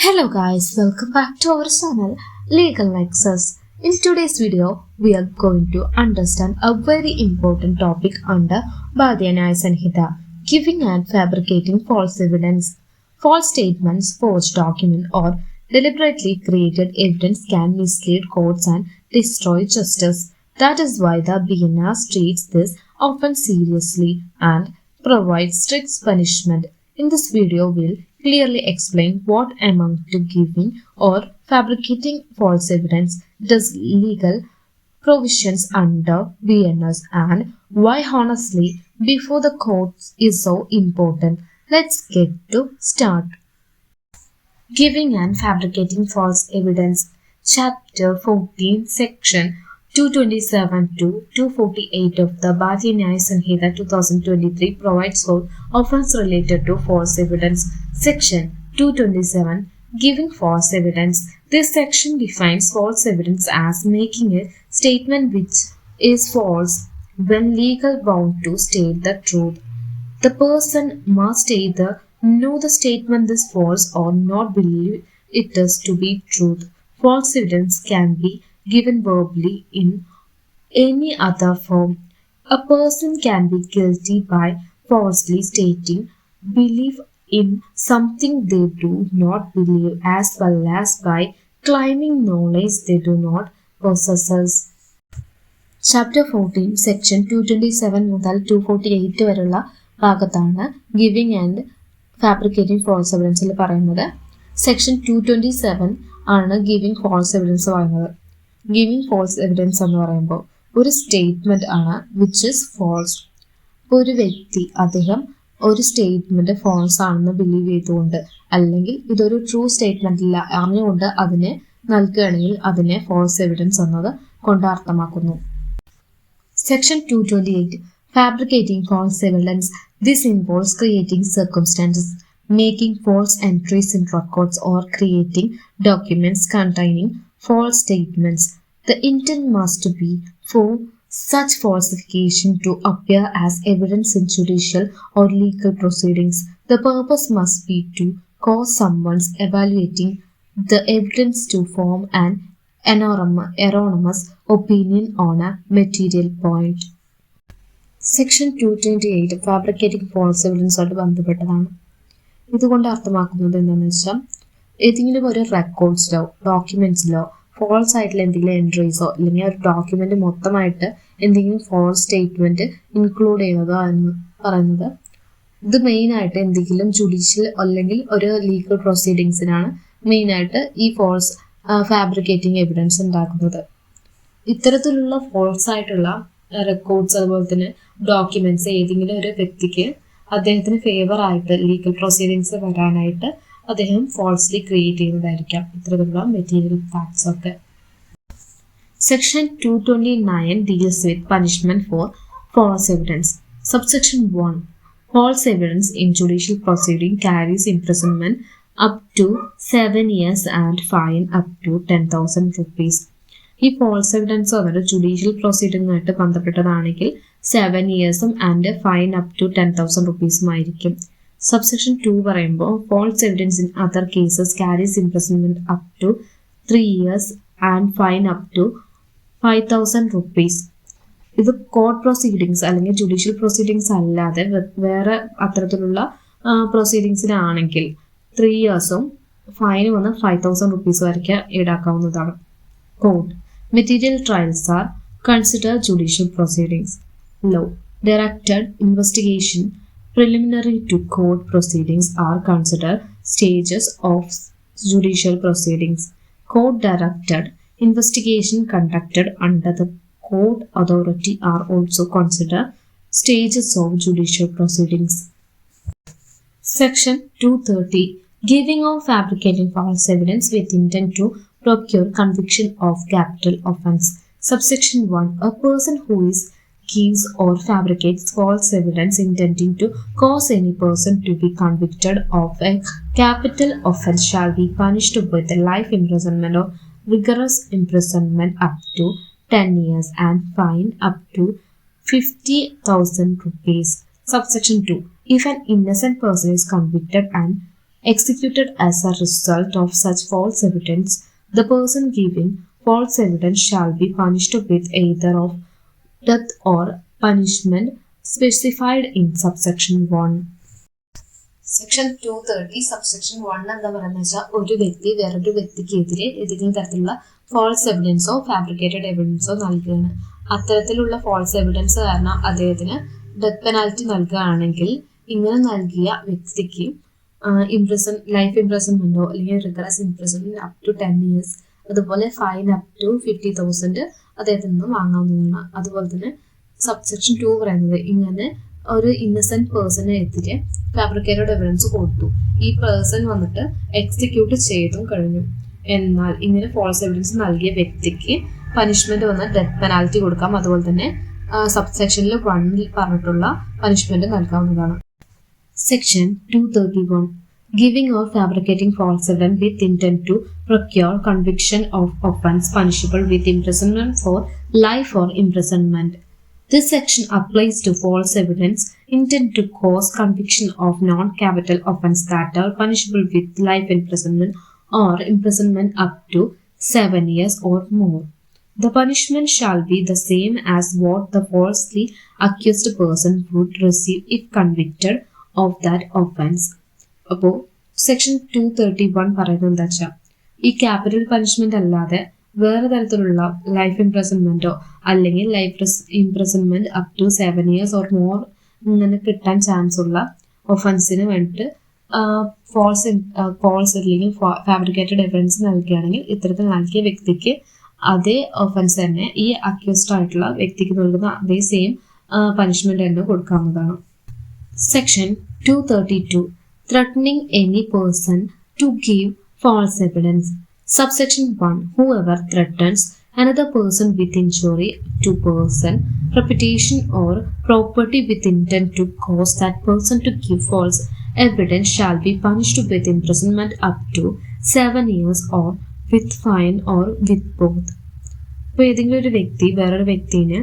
Hello guys, welcome back to our channel Legal Nexus. In today's video, we are going to understand a very important topic under Bharatiya Nyaya Sanhita, giving and fabricating false evidence. False statements, forged document or deliberately created evidence can mislead courts and destroy justice. That is why the BNR treats this often seriously and provides strict punishment. In this video, we'll clearly explain what amount to giving or fabricating false evidence does legal provisions under BNS and why honestly before the courts is so important. Let's get to start. Giving and fabricating false evidence. Chapter 14, Section 227 to 248 of the Bharatiya Nyaya Sanhita 2023 provides for offense related to false evidence. Section 227, Giving false evidence. This section defines false evidence as making a statement which is false when legally bound to state the truth. The person must either know the statement is false or not believe it is to be truth. False evidence can be given verbally in any other form. A person can be guilty by falsely stating belief in something they do not believe as well as by claiming knowledge they do not possess. Chapter 14, Section 227 മുതൽ 248 വരെയുള്ള ഭാഗത്താണ് giving and fabricating false എവിഡൻസിൽ പറയുന്നത്. Section 227 ആണ് giving false evidence പറയുന്നത്. Giving false evidence എന്ന് പറയുമ്പോൾ ഒരു statement ആണ് വിച്ച് ഇസ് ഫോൾസ്. ഇപ്പോൾ ഒരു വ്യക്തി അദ്ദേഹം ഒരു സ്റ്റേറ്റ്മെന്റ് ഫോൾസ് ആണെന്ന് ബിലീവ് ചെയ്തുകൊണ്ട് അല്ലെങ്കിൽ ഇതൊരു ട്രൂ സ്റ്റേറ്റ്മെന്റ് ഇല്ല അറിഞ്ഞുകൊണ്ട് അതിനെ നൽകുകയാണെങ്കിൽ അതിനെ ഫോൾസ് എവിഡൻസ് എന്നത് കൊണ്ട് അർത്ഥമാക്കുന്നു. Section 228, Fabricating false evidence. This involves creating circumstances, making false entries in records or creating documents containing false statements. The intent must be for such falsification to appear as evidence in judicial or legal proceedings. The purpose must be to cause someone's evaluating the evidence to form an erroneous opinion on a material point. Section 228 fabricating false എവിഡൻസുമായിട്ട് ബന്ധപ്പെട്ടതാണ്. ഇതുകൊണ്ട് അർത്ഥമാക്കുന്നത് എന്താണെന്ന് വെച്ചാൽ ഏതെങ്കിലും ഒരു റെക്കോർഡ്സിലോ ഡോക്യുമെന്റ്സിലോ false ആയിട്ടുള്ള എന്തെങ്കിലും എൻട്രീസോ അല്ലെങ്കിൽ ഒരു ഡോക്യുമെന്റ് മൊത്തമായിട്ട് എന്തെങ്കിലും ഫോൾസ് സ്റ്റേറ്റ്മെന്റ് ഇൻക്ലൂഡ് ചെയ്യുന്നതോ എന്ന് പറയുന്നത്. ഇത് മെയിനായിട്ട് എന്തെങ്കിലും ജുഡീഷ്യൽ അല്ലെങ്കിൽ ഒരു ലീഗൽ പ്രൊസീഡിങ്സിനാണ് മെയിനായിട്ട് ഈ ഫോൾസ് ഫാബ്രിക്കേറ്റിംഗ് എവിഡൻസ് ഉണ്ടാക്കുന്നത്. ഇത്തരത്തിലുള്ള ഫോൾസ് ആയിട്ടുള്ള റെക്കോർഡ്സ് അതുപോലെ തന്നെ ഡോക്യുമെന്റ്സ് ഏതെങ്കിലും ഒരു വ്യക്തിക്ക് അദ്ദേഹത്തിന് ഫേവർ ആയിട്ട് ലീഗൽ പ്രൊസീഡിങ്സ് വരാനായിട്ട് അദ്ദേഹം ഫോൾസ്ലി ക്രിയേറ്റ് ചെയ്യുന്നതായിരിക്കാം ഇത്തരത്തിലുള്ള മെറ്റീരിയൽ ഫാക്ട്സ് ഒക്കെ. Section 229 deals with punishment for false evidence. Subsection 1, false evidence in judicial proceeding carries imprisonment up to 7 years and fine up to 10,000 rupees. ഈ ഫോൾസ് എവിഡൻസ് വന്നിട്ട് judicial പ്രൊസീഡിങ്ങുമായിട്ട് ബന്ധപ്പെട്ടതാണെങ്കിൽ 7 ഇയേഴ്സും ആൻഡ് ഫൈൻ അപ് ടു 10,000 റുപ്പീസുമായിരിക്കും. Subsection 2 പറയുമ്പോൾ false evidence in other cases carries imprisonment up to 3 years and fine up to 5,000 rupees. ഇത് court proceedings അല്ലെങ്കിൽ judicial proceedings അല്ലാതെ വേറെ അത്തരത്തിലുള്ള പ്രൊസീഡിങ്സിനാണെങ്കിൽ 3 ഇയേഴ്സും ഫൈൻ വന്ന് 5,000 റുപ്പീസ് വരയ്ക്ക് ഈടാക്കാവുന്നതാണ്. Court material trials are considered judicial proceedings. Law, directed investigation preliminary to court proceedings are considered stages of judicial proceedings. Court directed investigation conducted under the court authority are also considered stages of judicial proceedings. Section 230, Giving or fabricating false evidence with intent to procure conviction of capital offence. Subsection 1, a person who gives or fabricates false evidence intending to cause any person to be convicted of a capital offence shall be punished with life imprisonment or rigorous imprisonment up to 10 years and fine up to 50,000 rupees. Subsection 2, If an innocent person is convicted and executed as a result of such false evidence, the person giving false evidence shall be punished with either of death or punishment specified in subsection 1. Section 230 subsection 1 എന്താ പറയുന്നത് വെച്ചാൽ ഒരു വ്യക്തി വേറൊരു വ്യക്തിക്കെതിരെ ഏതെങ്കിലും തരത്തിലുള്ള false എവിഡൻസോ fabricated എവിഡൻസോ നൽകുകയാണ്. അത്തരത്തിലുള്ള ഫോൾസ് എവിഡൻസ് കാരണം അദ്ദേഹത്തിന് ഡെത്ത് പെനാൽറ്റി നൽകുകയാണെങ്കിൽ ഇങ്ങനെ നൽകിയ വ്യക്തിക്ക് ലൈഫ് ഇംപ്രസൺമെന്റോ അല്ലെങ്കിൽ rigorous imprisonment up to 10 years, അതുപോലെ ഫൈൻ അപ് ടു 50,000 അദ്ദേഹത്തിൽ നിന്ന് വാങ്ങാവുന്നതാണ്. അതുപോലെ തന്നെ സബ്സെക്ഷൻ 2 പറയുന്നത് ഇങ്ങനെ ഒരു ഇന്നസെന്റ് പേഴ്സണെ എത്തിച്ച് ഫാബ്രിക്കേറ്റഡ് എവിഡൻസ് കൊടുത്തു, ഈ പേഴ്സൺ വന്നിട്ട് എക്സിക്യൂട്ട് ചെയ്തും കഴിഞ്ഞു, എന്നാൽ ഇങ്ങനെ ഫോൾസ് എവിഡൻസ് നൽകിയ വ്യക്തിക്ക് പനിഷ്മെന്റ് വന്ന് ഡെത്ത് പെനാൽറ്റി കൊടുക്കാം. അതുപോലെ തന്നെ സബ്സെക്ഷനിൽ 1 പറഞ്ഞിട്ടുള്ള പനിഷ്മെന്റ് നൽകാവുന്നതാണ്. Section 231 giving or fabricating false evidence with intent to procure conviction of offence punishable with imprisonment for life or imprisonment. This section applies to false evidence intended to cause conviction of non-capital offence that are punishable with life imprisonment or imprisonment up to 7 years or more. The punishment shall be the same as what the falsely accused person would receive if convicted of that offence. അപ്പോൾ section 231 പറയുന്നത് എന്താ വെച്ചാൽ ഈ capital punishment അല്ലാതെ വേറെ തരത്തിലുള്ള life ഇംപ്രസൺമെന്റോ അല്ലെങ്കിൽ life imprisonment up to 7 years or more ഇങ്ങനെ കിട്ടാൻ ചാൻസ് ഉള്ള ഒഫൻസിന് വേണ്ടിയിട്ട് ഫോൾസ് അല്ലെങ്കിൽ ഫാബ്രിക്കേറ്റഡ് എവിഡൻസ് നൽകുകയാണെങ്കിൽ ഇത്തരത്തിൽ നൽകിയ വ്യക്തിക്ക് അതേ ഒഫൻസ് തന്നെ ഈ അക്യൂസ്ഡ് ആയിട്ടുള്ള വ്യക്തിക്ക് നൽകുന്ന അതേ സെയിം പനിഷ്മെന്റ് തന്നെ കൊടുക്കാവുന്നതാണ്. Section 232 threatening any person to give false evidence. Subsection 1 whoever threatens another person with injury to person, reputation or property with intent to cause that person to give false evidence shall be punished with imprisonment up to 7 years or with fine or with both. ഇപ്പോൾ ഏതെങ്കിലും ഒരു വ്യക്തി വേറൊരു വ്യക്തിനെ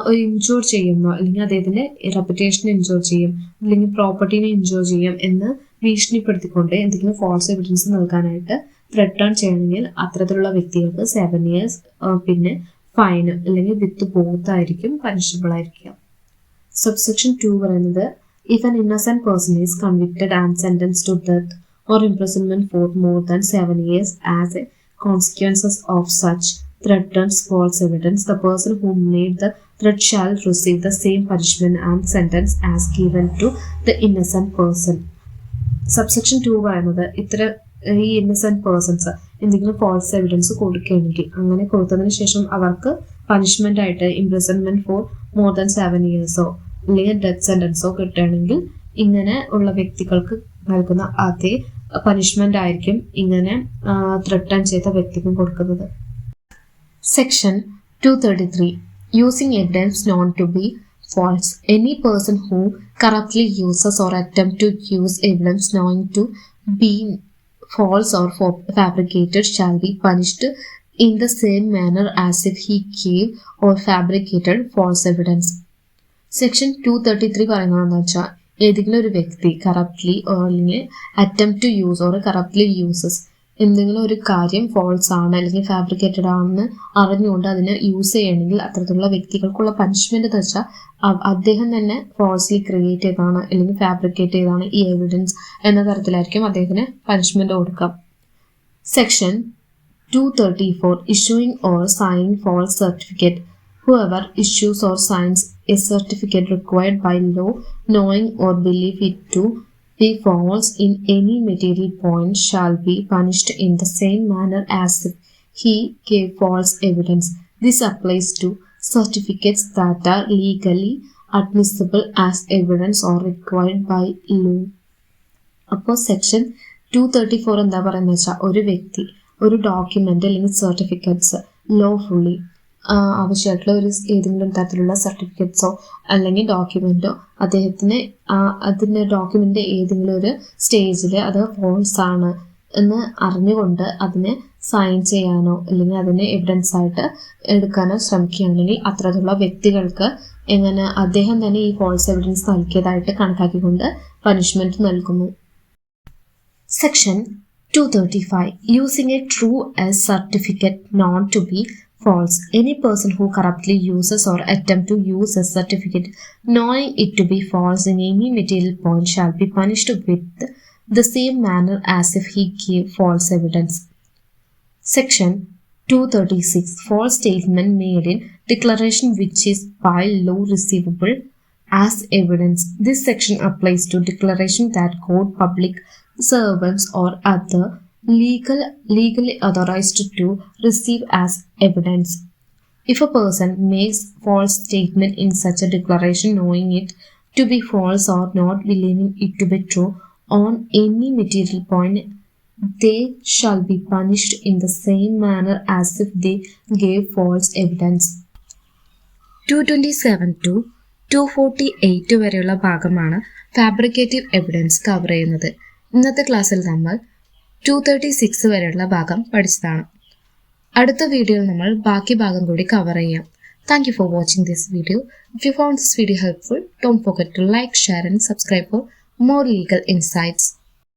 ഒരു ഇൻജോർ ചെയ്യുന്നോ അല്ലെങ്കിൽ അദ്ദേഹത്തിന്റെ റെപ്യൂട്ടേഷനെ ഇൻജോർ ചെയ്യും അല്ലെങ്കിൽ പ്രോപ്പർട്ടീനെ ഇൻജോർ ചെയ്യും എന്ന് ഭീഷണിപ്പെടുത്തിക്കൊണ്ട് എന്തെങ്കിലും ഫോൾസ് എവിഡൻസ് നൽകാനായിട്ട് ത്രെട്ടൺ ചെയ്യണമെങ്കിൽ അത്തരത്തിലുള്ള വ്യക്തികൾക്ക് 7 years പിന്നെ ഫൈൻ അല്ലെങ്കിൽ വിത്ത് ബോത്ത് ആയിരിക്കും പനിഷബിൾ ആയിരിക്കുക. സബ്സെക്ഷൻ 2 പറയുന്നത് if an innocent person is convicted and sentenced to death or imprisonment for more than 7 years as a consequences of such threatens false evidence, the person who made the threat shall receive the same punishment and sentence as given to the innocent person. Subsection 2 പറയുന്നത് ഈ Innocent persons എന്തെങ്കിലും false evidence കൊടുക്കുകയാണെങ്കിൽ അങ്ങനെ കൊടുത്തതിന് ശേഷം അവർക്ക് punishment ആയിട്ട് imprisonment for more than 7 years അല്ലെങ്കിൽ ഡെത്ത് സെന്റൻസോ കിട്ടുകയാണെങ്കിൽ ഇങ്ങനെ ഉള്ള വ്യക്തികൾക്ക് നൽകുന്ന അതേ പനിഷ്മെന്റ് ആയിരിക്കും ഇങ്ങനെ ത്രെട്ടൺ ചെയ്ത വ്യക്തിക്കും കൊടുക്കുന്നത്. Section 233 using evidence known to be false. Any person who corruptly uses or attempt to use evidence known to be false or fabricated shall be punished in the same manner as if he gave or fabricated false evidence. Section 233 പറയുന്നതെന്ന് വെച്ചാൽ ഏതെങ്കിലും ഒരു വ്യക്തി corruptly അല്ലെങ്കിൽ attempt to use or corruptly uses എന്തെങ്കിലും ഒരു കാര്യം false ആണ് അല്ലെങ്കിൽ ഫാബ്രിക്കേറ്റഡ് ആണെന്ന് അറിഞ്ഞുകൊണ്ട് അതിനെ യൂസ് ചെയ്യണമെങ്കിൽ അത്തരത്തിലുള്ള വ്യക്തികൾക്കുള്ള പനിഷ്മെന്റ് എന്ന് വെച്ചാൽ അദ്ദേഹം തന്നെ ഫോൾസ്ലി ക്രിയേറ്റ് ചെയ്താണ് അല്ലെങ്കിൽ ഫാബ്രിക്കേറ്റ് ചെയ്താണ് ഈ എവിഡൻസ് എന്ന തരത്തിലായിരിക്കും അദ്ദേഹത്തിന് പനിഷ്മെന്റ് കൊടുക്കാം. Section 234 issuing or signing false certificate. Whoever issues or signs a certificate required by law knowing or believe it to be false in any material point shall be punished in the same manner as if he gave false evidence. This applies to certificates that are legally admissible as evidence or required by law. അപ്പോൾ section 234 എന്താ പറയുന്നത് വെച്ചാൽ ഒരു വ്യക്തി ഒരു document അല്ലെങ്കിൽ certificates lawfully ആവശ്യമായിട്ടുള്ള ഒരു ഏതെങ്കിലും തരത്തിലുള്ള സർട്ടിഫിക്കറ്റ്സോ അല്ലെങ്കിൽ ഡോക്യുമെന്റോ അദ്ദേഹത്തിന് അതിൻ്റെ ഡോക്യുമെന്റ് ഏതെങ്കിലും ഒരു സ്റ്റേജിൽ അത് ഫോൾസ് ആണ് എന്ന് അറിഞ്ഞുകൊണ്ട് അതിനെ സൈൻ ചെയ്യാനോ അല്ലെങ്കിൽ അതിനെ എവിഡൻസ് ആയിട്ട് എടുക്കാനോ ശ്രമിക്കുകയാണെങ്കിൽ അത്തരത്തിലുള്ള വ്യക്തികൾക്ക് എങ്ങനെ അദ്ദേഹം തന്നെ ഈ ഫോൾസ് എവിഡൻസ് നൽകിയതായിട്ട് കണക്കാക്കിക്കൊണ്ട് പനിഷ്മെന്റ് നൽകുന്നു. Section 235. Using a true as certificate known to be false. Any person who corruptly uses or attempt to use a certificate knowing it to be false in any material point shall be punished with the same manner as if he gave false evidence. Section 236. False statement made in declaration which is by law receivable as evidence. This section applies to declaration that court, public servants or other legally authorized to receive as evidence. If a person makes false statement in such a declaration knowing it to be false or not believing it to be true on any material point, they shall be punished in the same manner as if they gave false evidence. 227 to 248 വരെയുള്ള ഭാഗമാണ് ഫാബ്രിക്കേറ്റീവ് evidence cover ചെയ്യുന്നത്. ഇന്നത്തെ ക്ലാസ്സിൽ നമ്മൾ 236 വരെയുള്ള ഭാഗം പഠിച്ചതാണ്. അടുത്ത വീഡിയോയിൽ നമ്മൾ ബാക്കി ഭാഗം കൂടി കവർ ചെയ്യാം. Thank you for watching this video. If you found this video helpful, don't forget to like, share and subscribe for more legal insights.